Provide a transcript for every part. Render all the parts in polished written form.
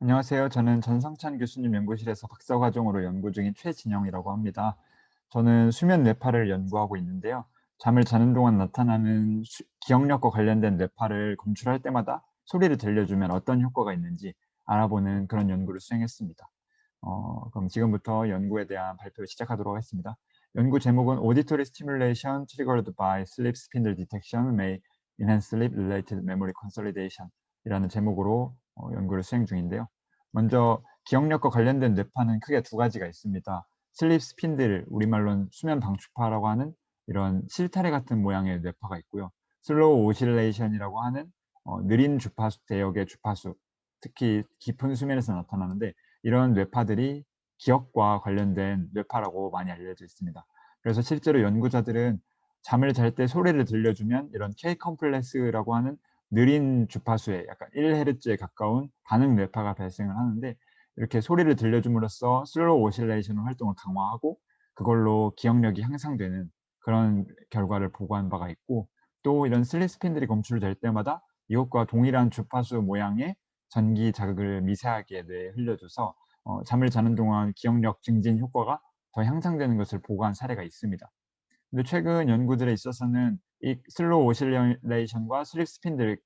안녕하세요. 저는 전성찬 교수님 연구실에서 박사과정으로 연구 중인 최진영이라고 합니다. 저는 수면 뇌파를 연구하고 있는데요. 잠을 자는 동안 나타나는 기억력과 관련된 뇌파를 검출할 때마다 소리를 들려주면 어떤 효과가 있는지 알아보는 그런 연구를 수행했습니다. 그럼 지금부터 연구에 대한 발표를 시작하도록 하겠습니다. 연구 제목은 Auditory Stimulation Triggered by Sleep Spindle Detection May Enhance Sleep-Related Memory Consolidation 이라는 제목으로 연구를 수행 중인데요. 먼저 기억력과 관련된 뇌파는 크게 두 가지가 있습니다. 슬립 스핀들, 우리말로는 수면 방출파라고 하는 이런 실타래 같은 모양의 뇌파가 있고요. 슬로우 오실레이션이라고 하는 느린 주파수 대역의 주파수, 특히 깊은 수면에서 나타나는데 이런 뇌파들이 기억과 관련된 뇌파라고 많이 알려져 있습니다. 그래서 실제로 연구자들은 잠을 잘 때 소리를 들려주면 이런 K 컴플렉스라고 하는 느린 주파수에 약간 1헤르츠에 가까운 반응 뇌파가 발생을 하는데, 이렇게 소리를 들려줌으로써 슬로우 오실레이션 활동을 강화하고 그걸로 기억력이 향상되는 그런 결과를 보고한 바가 있고, 또 이런 슬립 스핀들이 검출될 때마다 이것과 동일한 주파수 모양의 전기 자극을 미세하게 뇌에 흘려줘서 잠을 자는 동안 기억력 증진 효과가 더 향상되는 것을 보고한 사례가 있습니다. 근데 최근 연구들에 있어서는 이 슬로우 오실레이션과 슬립 스핀들이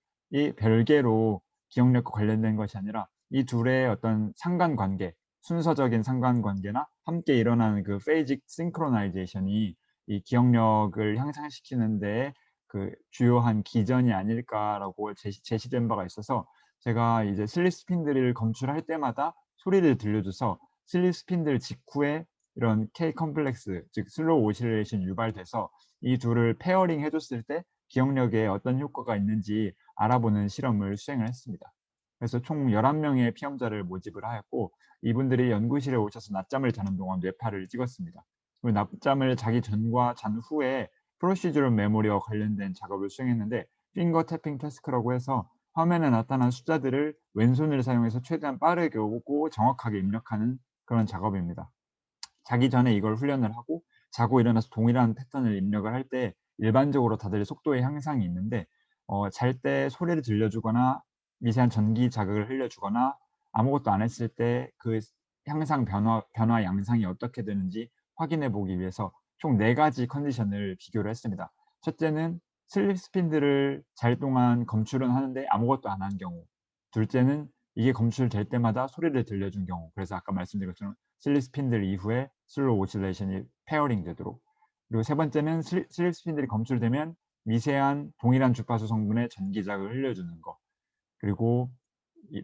별개로 기억력과 관련된 것이 아니라 이 둘의 어떤 상관관계, 순서적인 상관관계나 함께 일어나는 그 phasic synchronization 이 기억력을 향상시키는 데에 그 주요한 기전이 아닐까라고 제시된 바가 있어서, 제가 이제 슬립 스핀들을 검출할 때마다 소리를 들려줘서 슬립 스핀들 직후에 이런 K 컴플렉스, 즉 슬로우 오실레이션이 유발돼서 이 둘을 페어링 해 줬을 때 기억력에 어떤 효과가 있는지 알아보는 실험을 수행을 했습니다. 그래서 총 11 명의 피험자를 모집을 하였고, 이분들이 연구실에 오셔서 낮잠을 자는 동안 뇌파를 찍었습니다. 그리고 낮잠을 자기 전과 잔 후에 프로시저럴 메모리와 관련된 작업을 수행했는데, 핑거 태핑 태스크라고 해서 화면에 나타난 숫자들을 왼손을 사용해서 최대한 빠르게 오고 정확하게 입력하는 그런 작업입니다. 자기 전에 이걸 훈련을 하고 자고 일어나서 동일한 패턴을 입력을 할 때 일반적으로 다들 속도의 향상이 있는데, 잘 때 소리를 들려주거나 미세한 전기 자극을 흘려주거나 아무것도 안 했을 때 그 향상 변화 양상이 어떻게 되는지 확인해 보기 위해서 총 4 가지 컨디션을 비교를 했습니다. 첫째는 슬립 스핀들을 잘 동안 검출은 하는데 아무것도 안 한 경우. 둘째는 이게 검출될 때마다 소리를 들려준 경우. 그래서 아까 말씀드린 것처럼 슬립 스핀들 이후에 슬로우 오실레이션이 페어링 되도록. 그리고 세 번째는 슬립 스핀들이 검출되면 미세한 동일한 주파수 성분의 전기 자극을 흘려주는 거. 그리고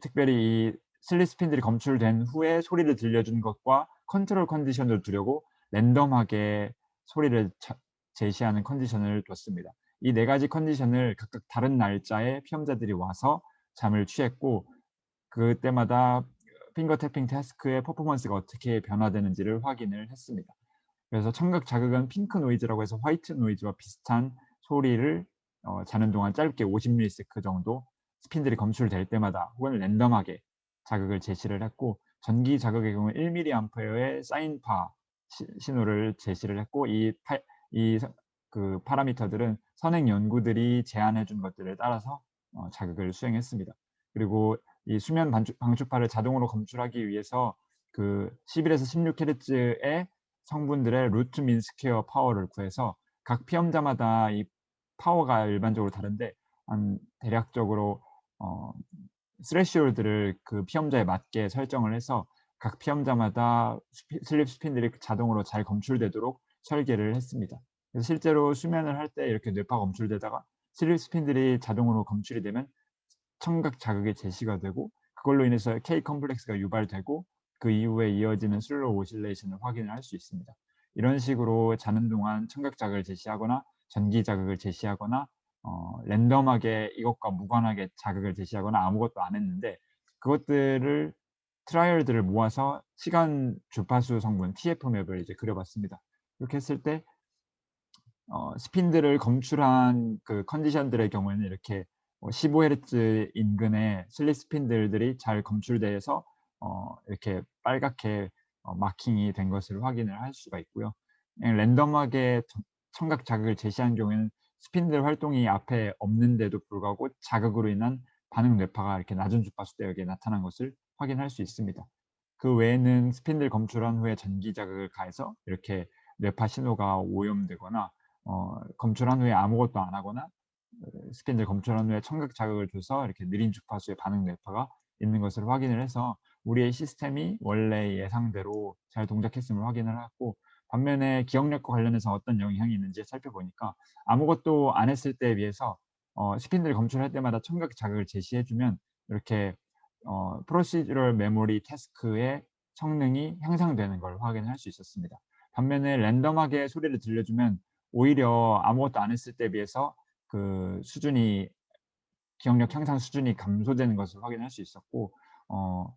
특별히 이 슬립 스핀들이 검출된 후에 소리를 들려주는 것과 컨트롤 컨디션을 두려고 랜덤하게 소리를 제시하는 컨디션을 뒀습니다. 이 4 가지 컨디션을 각각 다른 날짜에 피험자들이 와서 잠을 취했고, 그때마다 핑거 태핑 태스크의 퍼포먼스가 어떻게 변화되는지를 확인을 했습니다. 그래서 청각 자극은 핑크 노이즈라고 해서 화이트 노이즈와 비슷한 소리를 자는 동안 짧게 50ms 정도 스핀들이 검출될 때마다 혹은 랜덤하게 자극을 제시를 했고, 전기 자극의 경우 1mA의 사인파 신호를 제시를 했고, 이 파라미터들은 선행 연구들이 제안해 준 것들을 따라서 자극을 수행했습니다. 그리고 이 수면 방출파를 자동으로 검출하기 위해서 그 11에서 16Hz의 성분들의 루트 민 스퀘어 파워를 구해서 각 피험자마다 이 파워가 일반적으로 다른데 한 대략적으로 어 스레시홀드를 그 피험자에 맞게 설정을 해서 각 피험자마다 슬립 스핀들이 자동으로 잘 검출되도록 설계를 했습니다. 그래서 실제로 수면을 할 때 이렇게 뇌파가 검출되다가 슬립 스핀들이 자동으로 검출이 되면 청각 자극이 제시가 되고, 그걸로 인해서 K 컴플렉스가 유발되고 그 이후에 이어지는 슬로우 오실레이션을 확인을 할 수 있습니다. 이런 식으로 자는 동안 청각 자극을 제시하거나 전기 자극을 제시하거나 랜덤하게 이것과 무관하게 자극을 제시하거나 아무것도 안 했는데, 그것들을 트라이얼들을 모아서 시간 주파수 성분 TF 맵을 이제 그려 봤습니다. 이렇게 했을 때 스핀들을 검출한 그 컨디션들의 경우에는 이렇게 15Hz 인근의 슬립 스핀들이 잘 검출돼서 이렇게 빨갛게 마킹이 된 것을 확인을 할 수가 있고요. 그냥 랜덤하게 청각 자극을 제시한 경우에는 스핀들 활동이 앞에 없는데도 불구하고 자극으로 인한 반응 뇌파가 이렇게 낮은 주파수 대역에 나타난 것을 확인할 수 있습니다. 그 외에는 스핀들 검출한 후에 전기 자극을 가해서 이렇게 뇌파 신호가 오염되거나 검출한 후에 아무것도 안 하거나 스핀들 검출한 후에 청각 자극을 줘서 이렇게 느린 주파수의 반응 뇌파가 있는 것을 확인을 해서 우리의 시스템이 원래 예상대로 잘 동작했음을 확인을 하고, 반면에 기억력과 관련해서 어떤 영향이 있는지 살펴보니까 아무것도 안 했을 때에 비해서 스핀들 검출할 때마다 청각 자극을 제시해 주면 이렇게 procedural memory task의 성능이 향상되는 걸 확인할 수 있었습니다. 반면에 랜덤하게 소리를 들려주면 오히려 아무것도 안 했을 때에 비해서 그 수준이 기억력 향상 수준이 감소되는 것을 확인할 수 있었고, 어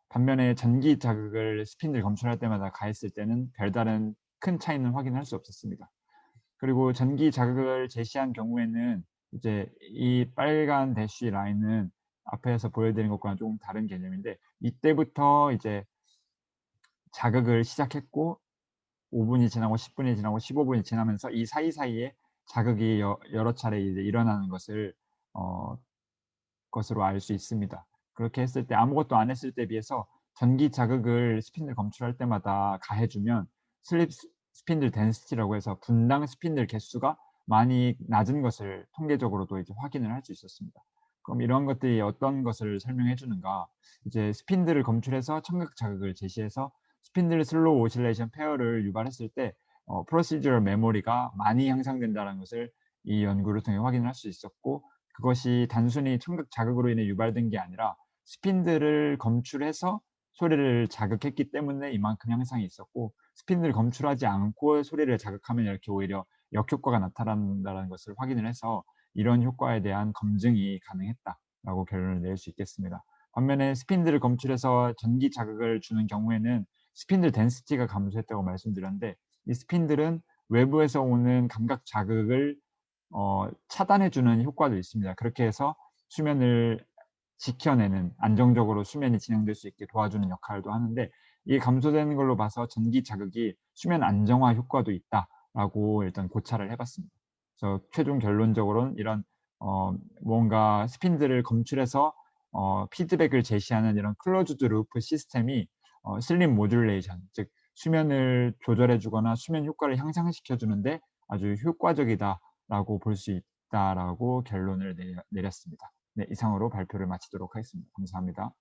반면에 전기 자극을 스핀들 검출할 때마다 가했을 때는 별다른 큰 차이는 확인할 수 없었습니다. 그리고 전기 자극을 제시한 경우에는 이제 이 빨간 대쉬 라인은 앞에서 보여드린 것과는 조금 다른 개념인데, 이때부터 이제 자극을 시작했고 5 분이 지나고 10 분이 지나고 15 분이 지나면서 이 사이사이에 자극이 여러 차례 이제 일어나는 것을 어 것으로 알 수 있습니다. 그렇게 했을 때 아무것도 안 했을 때에 비해서 전기 자극을 스핀들 검출할 때마다 가해 주면 슬립 스핀들 덴시티라고 해서 분당 스핀들 개수가 많이 낮은 것을 통계적으로도 이제 확인을 할 수 있었습니다. 그럼 이러한 것들이 어떤 것을 설명해 주는가? 이제 스핀들을 검출해서 청각 자극을 제시해서 스핀들 슬로우 오실레이션 페어를 유발했을 때 procedural memory가 많이 향상된다는 것을 이 연구를 통해 확인할 수 있었고, 그것이 단순히 청각 자극으로 인해 유발된 게 아니라 스핀들을 검출해서 소리를 자극했기 때문에 이만큼 향상이 있었고, 스핀들을 검출하지 않고 소리를 자극하면 이렇게 오히려 역효과가 나타난다는 것을 확인을 해서 이런 효과에 대한 검증이 가능했다라고 결론을 낼 수 있겠습니다. 반면에 스핀들을 검출해서 전기 자극을 주는 경우에는 스핀들 덴시티가 감소했다고 말씀드렸는데, 이 스핀들은 외부에서 오는 감각 자극을 차단해 주는 효과도 있습니다. 그렇게 해서 수면을 지켜내는, 안정적으로 수면이 진행될 수 있게 도와주는 역할도 하는데, 이게 감소되는 걸로 봐서 전기 자극이 수면 안정화 효과도 있다라고 일단 고찰을 해 봤습니다. 그래서 최종 결론적으로는 이런 뭔가 스핀들을 검출해서 피드백을 제시하는 이런 클로즈드 루프 시스템이 슬립 모듈레이션, 즉 수면을 조절해 주거나 수면 효과를 향상시켜 주는데 아주 효과적이다라고 볼 수 있다라고 결론을 내렸습니다. 네, 이상으로 발표를 마치도록 하겠습니다. 감사합니다.